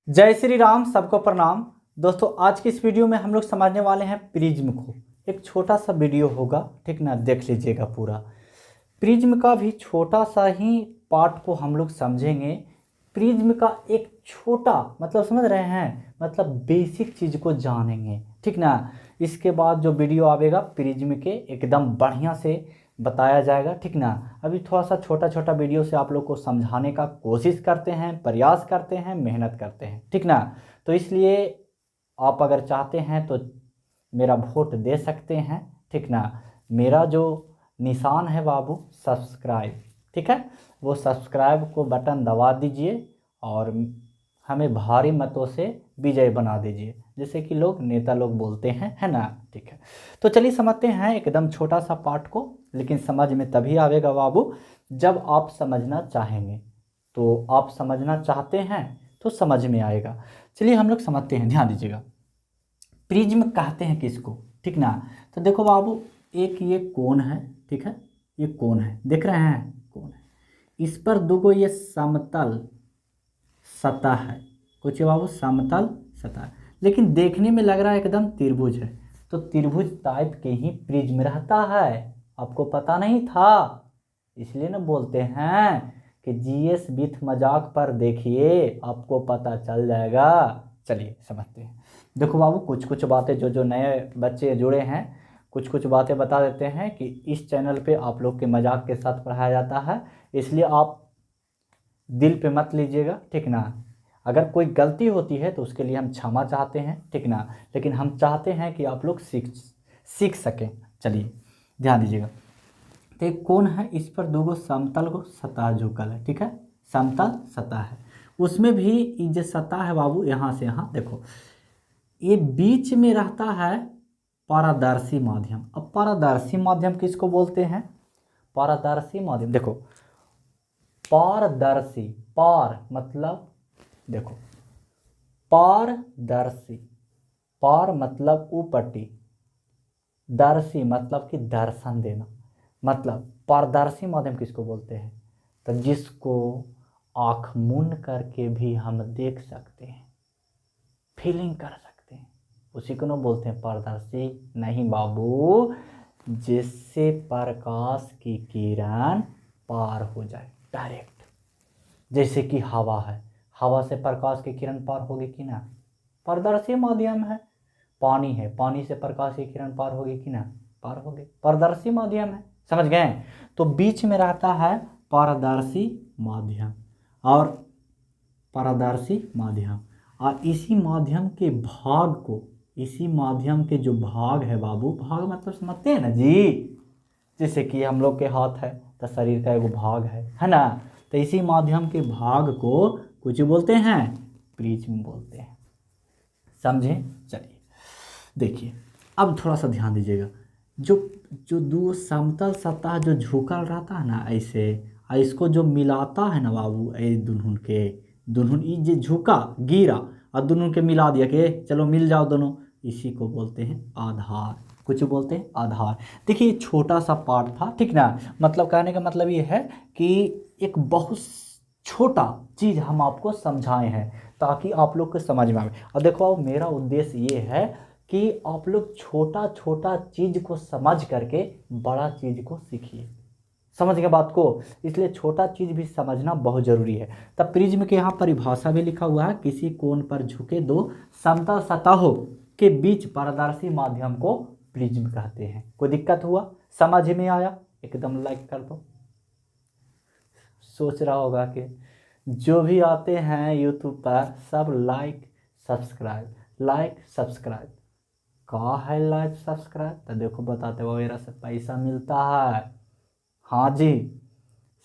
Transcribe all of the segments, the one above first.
जय श्री राम, सबको प्रणाम। दोस्तों, आज की इस वीडियो में हम लोग समझने वाले हैं प्रिज्म को। एक छोटा सा वीडियो होगा, ठीक ना, देख लीजिएगा पूरा। प्रिज्म का भी छोटा सा ही पार्ट को हम लोग समझेंगे। प्रिज्म का एक छोटा मतलब समझ रहे हैं, मतलब बेसिक चीज़ को जानेंगे, ठीक ना। इसके बाद जो वीडियो आवेगा प्रिज्म के एकदम बढ़िया से बताया जाएगा, ठीक ना। अभी थोड़ा सा छोटा छोटा वीडियो से आप लोग को समझाने का कोशिश करते हैं, प्रयास करते हैं, मेहनत करते हैं, ठीक ना। तो इसलिए आप अगर चाहते हैं तो मेरा वोट दे सकते हैं, ठीक ना। मेरा जो निशान है बाबू सब्सक्राइब, ठीक है, वो सब्सक्राइब को बटन दबा दीजिए और हमें भारी मतों से विजय बना दीजिए, जैसे कि लोग नेता लोग बोलते हैं, है ना। ठीक है, तो चलिए समझते हैं एकदम छोटा सा पार्ट को, लेकिन समझ में तभी आवेगा बाबू जब आप समझना चाहेंगे। तो आप समझना चाहते हैं तो समझ में आएगा। चलिए हम लोग समझते हैं, ध्यान दीजिएगा। प्रिज्म कहते हैं किसको, ठीक ना। तो देखो बाबू, एक ये कोन है, ठीक है, ये कोन है, देख रहे हैं, कोन है। इस पर दो ये समतल सतह है, कुछ बाबू समतल सतह, लेकिन देखने में लग रहा है एकदम त्रिभुज है। तो त्रिभुज टाइप के ही प्रिज्म रहता है, आपको पता नहीं था। इसलिए ना बोलते हैं कि जीएस विथ मजाक पर देखिए, आपको पता चल जाएगा। चलिए समझते हैं। देखो बाबू, कुछ कुछ बातें जो जो नए बच्चे जुड़े हैं, कुछ कुछ बातें बता देते हैं कि इस चैनल पे आप लोग के मजाक के साथ पढ़ाया जाता है, इसलिए आप दिल पे मत लीजिएगा, ठीक ना। अगर कोई गलती होती है तो उसके लिए हम क्षमा चाहते हैं, ठीक ना, लेकिन हम चाहते हैं कि आप लोग सीख सकें। चलिए ध्यान दीजिएगा। तो एक कोण है, इस पर दो समतल को सतह झुकल है, ठीक है, समतल सतह है। उसमें भी ये जो सतह है बाबू, यहाँ से यहाँ देखो, ये बीच में रहता है पारदर्शी माध्यम। अब पारदर्शी माध्यम किसको बोलते हैं? पारदर्शी माध्यम, देखो पारदर्शी, पार मतलब देखो पारदर्शी, पार मतलब ऊपट्टी, दर्शी मतलब कि दर्शन देना। मतलब पारदर्शी माध्यम किसको बोलते हैं? तो जिसको आँख मूंद करके भी हम देख सकते हैं, फीलिंग कर सकते हैं, उसी को ना बोलते हैं पारदर्शी। नहीं बाबू, जिससे प्रकाश की किरण पार हो जाए डायरेक्ट, जैसे कि हवा है, हवा से प्रकाश की किरण पार होगी कि ना, पारदर्शी माध्यम है। पानी है, पानी से प्रकाश की किरण पार होगी कि ना, पार होगी, पारदर्शी माध्यम है। समझ गए? तो बीच में रहता है पारदर्शी माध्यम, और पारदर्शी माध्यम, और इसी माध्यम के भाग को, इसी माध्यम के जो भाग है बाबू, भाग मतलब समझते हैं ना जी, जैसे कि हम लोग के हाथ है तो शरीर का एक भाग है ना। तो इसी माध्यम के भाग को कुछ बोलते हैं, प्रिज्म बोलते हैं। समझे? चलिए देखिए, अब थोड़ा सा ध्यान दीजिएगा। जो जो दो समतल सतह जो झुकल रहता है ना ऐसे, और इसको जो मिलाता है ना बाबू, ए दुनहुन के, दुनहुन ये जो झुका गिरा और दुनहुन के मिला दिया कि चलो मिल जाओ दोनों, इसी को बोलते हैं आधार। कुछ बोलते हैं आधार। देखिए छोटा सा पार्ट था, ठीक ना। मतलब कहने का मतलब ये है कि एक बहुत छोटा चीज़ हम आपको समझाए हैं ताकि आप लोग को समझ में आए। और देखो मेरा उद्देश्य ये है कि आप लोग छोटा छोटा चीज़ को समझ करके बड़ा चीज़ को सीखिए। समझ गए बात को? इसलिए छोटा चीज़ भी समझना बहुत ज़रूरी है। तब प्रिज्म के यहाँ परिभाषा भी लिखा हुआ है, किसी कोण पर झुके दो समतल सतहों के बीच पारदर्शी माध्यम को प्रिज्म कहते हैं। कोई दिक्कत हुआ? समझ में आया? एकदम लाइक कर दो। सोच रहा होगा कि जो भी आते हैं यूट्यूब पर सब लाइक सब्सक्राइब, लाइक सब्सक्राइब, कहा है लाइक सब्सक्राइब? तो देखो बताते हो, मेरा से पैसा मिलता है। हाँ जी,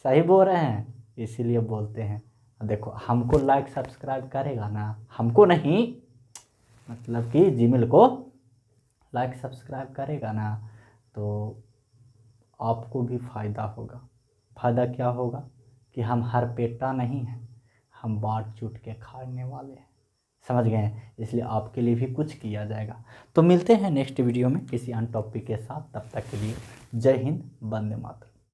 सही बोल रहे हैं, इसीलिए बोलते हैं। देखो हमको लाइक सब्सक्राइब करेगा ना, हमको नहीं, मतलब कि जीमेल को लाइक सब्सक्राइब करेगा ना, तो आपको भी फ़ायदा होगा। फ़ायदा क्या होगा कि हम हर पेटा नहीं हैं, हम बाँट चूट के खाने वाले हैं। समझ गए हैं? इसलिए आपके लिए भी कुछ किया जाएगा। तो मिलते हैं नेक्स्ट वीडियो में किसी अन्य टॉपिक के साथ। तब तक के लिए जय हिंद, वंदे मातरम।